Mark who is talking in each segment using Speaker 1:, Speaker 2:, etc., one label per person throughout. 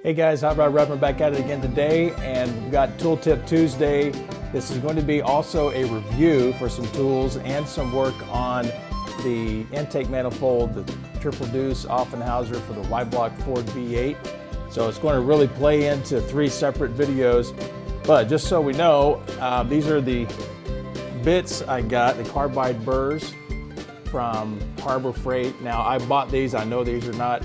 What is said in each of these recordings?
Speaker 1: Hey guys, Hot Rod Reverend back at it again today, and we've got Tool Tip Tuesday. This is going to be also a review for some tools and some work on the intake manifold, the triple deuce Offenhauser for the Y-block Ford V8. So it's going to really play into 3 separate videos. But just so we know, these are the bits I got, the Carbide Burrs from Harbor Freight. Now I bought these, I know these are not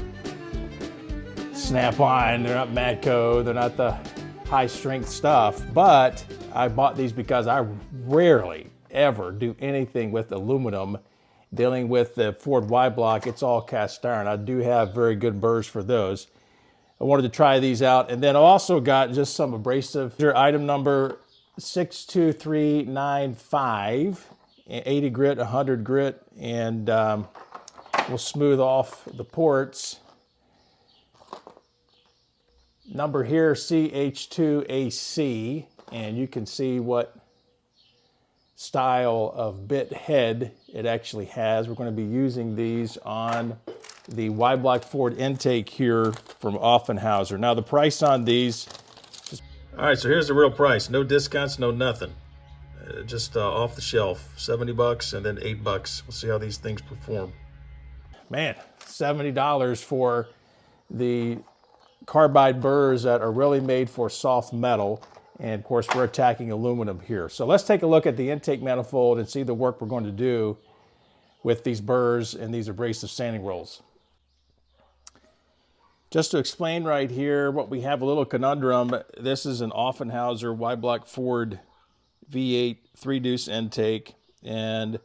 Speaker 1: Snap-on, they're not Matco, they're not the high strength stuff, but I bought these because I rarely ever do anything with aluminum. Dealing with the Ford Y-block, it's all cast iron. I do have very good burrs for those. I wanted to try these out, and then I also got just some abrasive. Item number 62395, 80 grit, 100 grit, and we'll smooth off the ports. Number here, CH2AC, and you can see what style of bit head it actually has. We're going to be using these on the Y-block Ford intake here from Offenhauser. Now the price on these, all right, so here's the real price. No discounts, no nothing. Just off the shelf, 70 bucks and then 8 bucks. We'll see how these things perform. Man, $70 for the Carbide burrs that are really made for soft metal, and of course we're attacking aluminum here. So let's take a look at the intake manifold and see the work we're going to do with these burrs and these abrasive sanding rolls. Just to explain right here what we have, a little conundrum. This is an Offenhauser Y-block Ford V8 3-deuce intake, and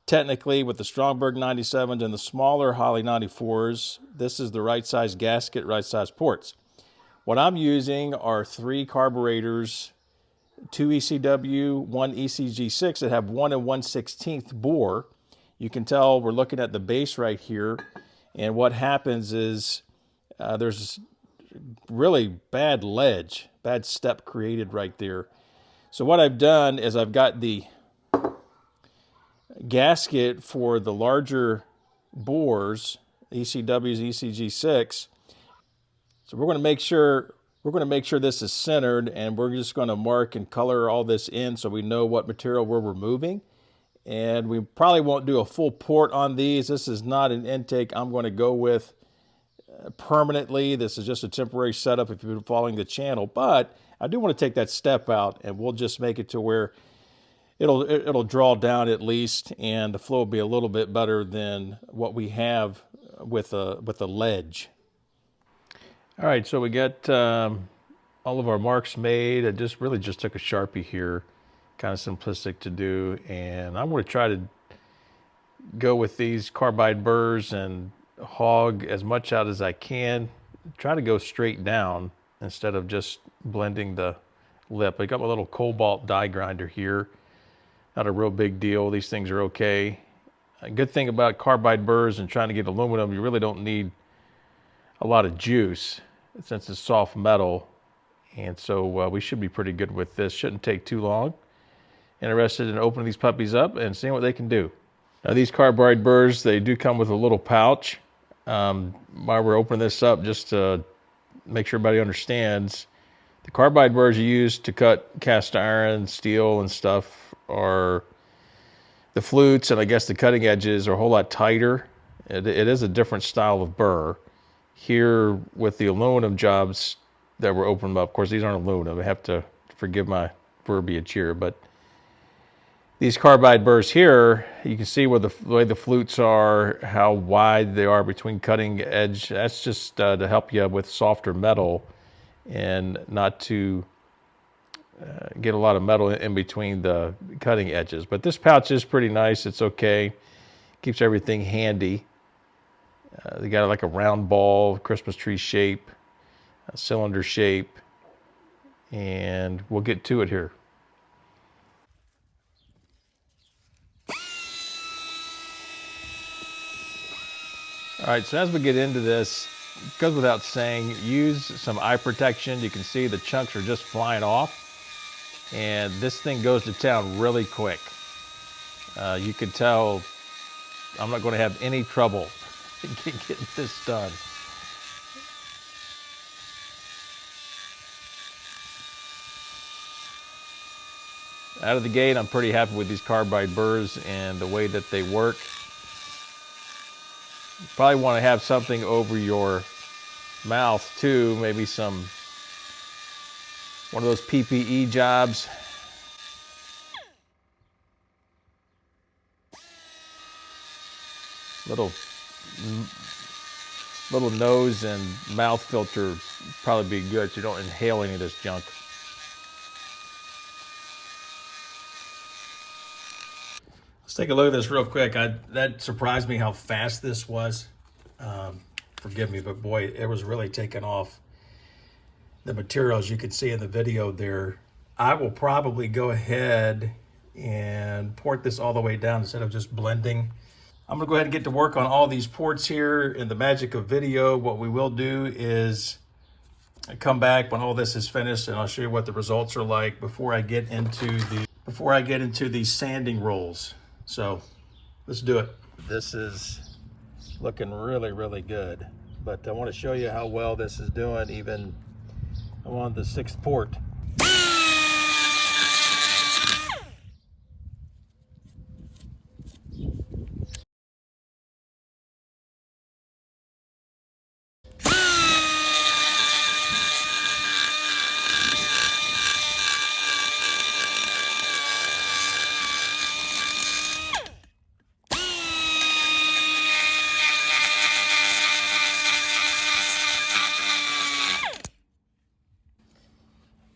Speaker 1: technically with the Stromberg 97s and the smaller Holley 94s, this is the right size gasket, right size ports. What I'm using are 3 carburetors, 2 ECW, 1 ECG6 that have 1 1/16 bore. You can tell we're looking at the base right here, and what happens is there's really bad ledge, bad step created right there. So what I've done is I've got the gasket for the larger bores, ECWs, ECG6. So we're going to make sure this is centered, and we're just going to mark and color all this in so we know what material we're removing. And we probably won't do a full port on these. This is not an intake I'm going to go with permanently. This is just a temporary setup if you've been following the channel. But I do want to take that step out, and we'll just make it to where it'll draw down at least, and the flow will be a little bit better than what we have with a ledge. All right, so we got all of our marks made. I really just took a Sharpie here, kind of simplistic to do, and I'm going to try to go with these Carbide burrs and hog as much out as I can. Try to go straight down instead of just blending the lip. I got my little cobalt die grinder here. Not a real big deal. These things are okay. A good thing about Carbide burrs and trying to get aluminum, you really don't need a lot of juice since it's soft metal. And so we should be pretty good with this. Shouldn't take too long. Interested in opening these puppies up and seeing what they can do. Now these Carbide burrs, they do come with a little pouch. While we're opening this up, just to make sure everybody understands, the Carbide burrs you use to cut cast iron, steel, and stuff are the flutes, and I guess the cutting edges are a whole lot tighter. It is a different style of burr. Here with the aluminum jobs that we're opening up, of course these aren't aluminum. I have to forgive my verbiage here, but these Carbide burrs here, you can see where the way the flutes are, how wide they are between cutting edge. That's just to help you with softer metal and not to get a lot of metal in between the cutting edges. But this pouch is pretty nice. It's okay. Keeps everything handy. They got like a round ball, Christmas tree shape, a cylinder shape, and we'll get to it here. All right, so as we get into this, it goes without saying, use some eye protection. You can see the chunks are just flying off, and this thing goes to town really quick. You can tell I'm not going to have any trouble getting this done. Out of the gate, I'm pretty happy with these carbide burrs and the way that they work. You probably want to have something over your mouth too, maybe one of those PPE jobs. Little nose and mouth filter would probably be good so you don't inhale any of this junk. Let's take a look at this real quick. That surprised me how fast this was. Forgive me, but boy, it was really taking off. The materials you can see in the video there. I will probably go ahead and port this all the way down instead of just blending. I'm gonna go ahead and get to work on all these ports here. In the magic of video, what we will do is come back when all this is finished and I'll show you what the results are like before I get into these sanding rolls. So let's do it. This is looking really, really good, but I want to show you how well this is doing. Even I'm on the 6th port.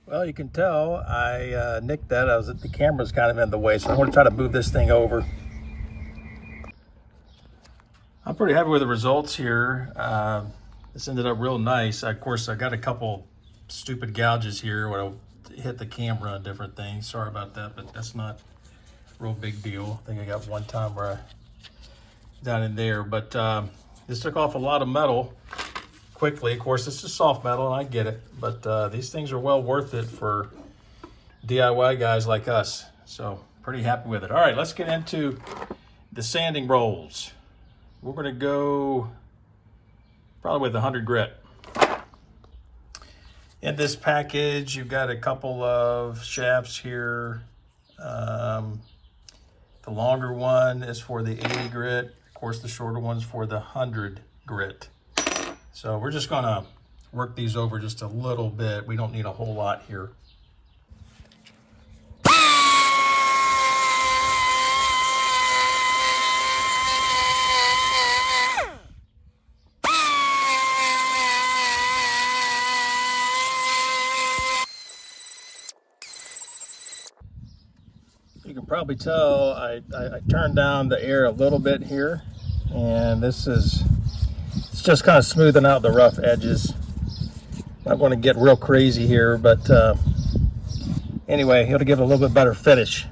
Speaker 1: Well, you can tell I nicked that. The camera's kind of in the way, so I'm going to try to move this thing over. I'm pretty happy with the results here. This ended up real nice. Of course, I got a couple stupid gouges here when I hit the camera and different things. Sorry about that, but that's not a real big deal. I think I got one time where I down in there, but this took off a lot of metal quickly. Of course, this is soft metal and I get it, but these things are well worth it for DIY guys like us. So pretty happy with it. All right, let's get into the sanding rolls. We're going to go probably with 100 grit. In this package, you've got a couple of shafts here. The longer one is for the 80 grit. Of course, the shorter one's for the 100 grit. So we're just gonna work these over just a little bit. We don't need a whole lot here. You can probably tell I turned down the air a little bit here, and it's just kind of smoothing out the rough edges. Not going to get real crazy here, but anyway, it'll give it a little bit better finish.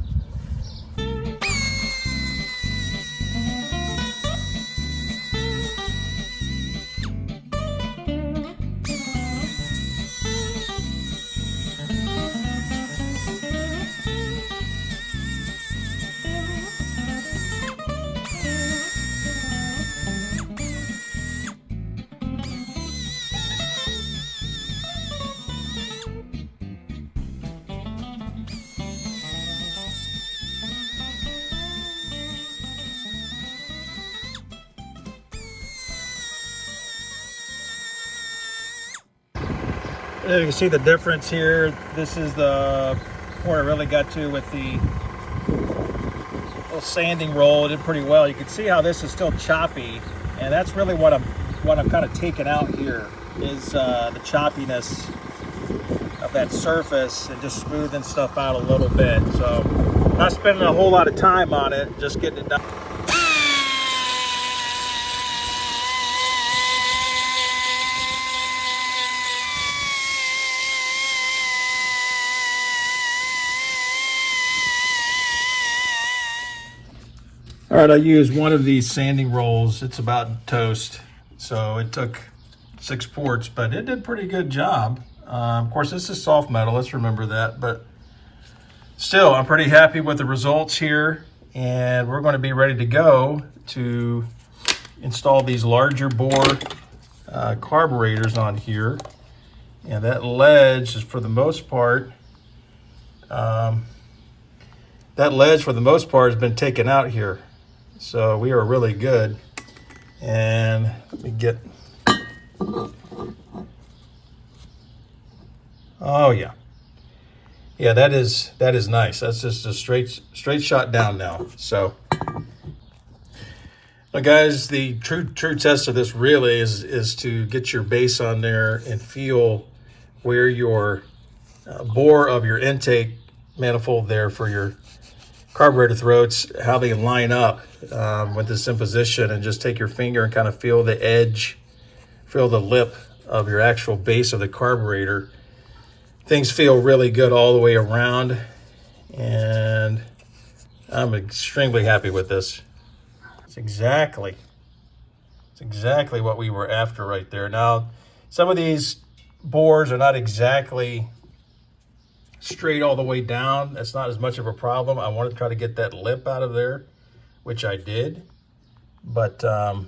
Speaker 1: You can see the difference here. This is the where I really got to with the little sanding roll. It did pretty well. You can see how this is still choppy, and that's really what I'm kind of taking out here is the choppiness of that surface and just smoothing stuff out a little bit. So not spending a whole lot of time on it, just getting it done. All right, I used one of these sanding rolls. It's about toast. So it took 6 ports, but it did a pretty good job. Of course, this is soft metal, let's remember that. But still, I'm pretty happy with the results here. And we're going to be ready to go to install these larger bore carburetors on here. And that ledge is, for the most part, that ledge for the most part has been taken out here. So we are really good. And let me get, oh yeah. Yeah, that is nice. That's just a straight shot down now. So, now guys, the true test of this really is to get your base on there and feel where your bore of your intake manifold there for your carburetor throats, how they line up with this in position, and just take your finger and kind of feel the edge, feel the lip of your actual base of the carburetor. Things feel really good all the way around, and I'm extremely happy with this. It's exactly what we were after right there. Now, some of these bores are not exactly straight all the way down. That's not as much of a problem. I want to try to get that lip out of there, which I did, but I'm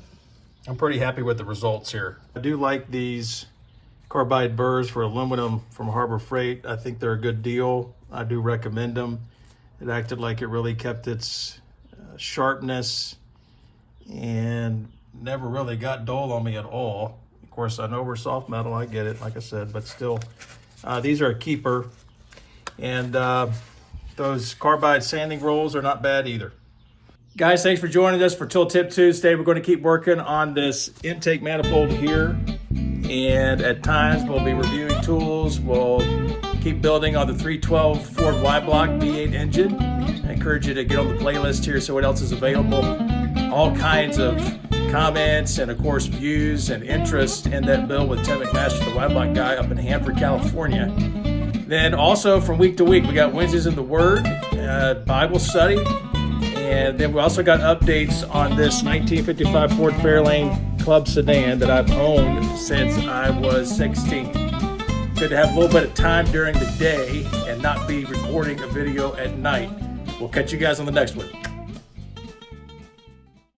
Speaker 1: pretty happy with the results here. I do like these Carbide burrs for aluminum from Harbor Freight. I think they're a good deal. I do recommend them. It acted like it really kept its sharpness and never really got dull on me at all. Of course, I know we're soft metal, I get it, like I said, but still, these are a keeper. And those Carbide sanding rolls are not bad either. Guys, thanks for joining us for Tool Tip Tuesday. We're going to keep working on this intake manifold here. And at times we'll be reviewing tools. We'll keep building on the 312 Ford Y-Block V8 engine. I encourage you to get on the playlist here, so what else is available. All kinds of comments and of course views and interest in that build with Tim McMaster, the Y-Block guy up in Hanford, California. Then also from week to week, we got Wednesdays in the Word, Bible study. And then we also got updates on this 1955 Ford Fairlane Club Sedan that I've owned since I was 16. Good to have a little bit of time during the day and not be recording a video at night. We'll catch you guys on the next one.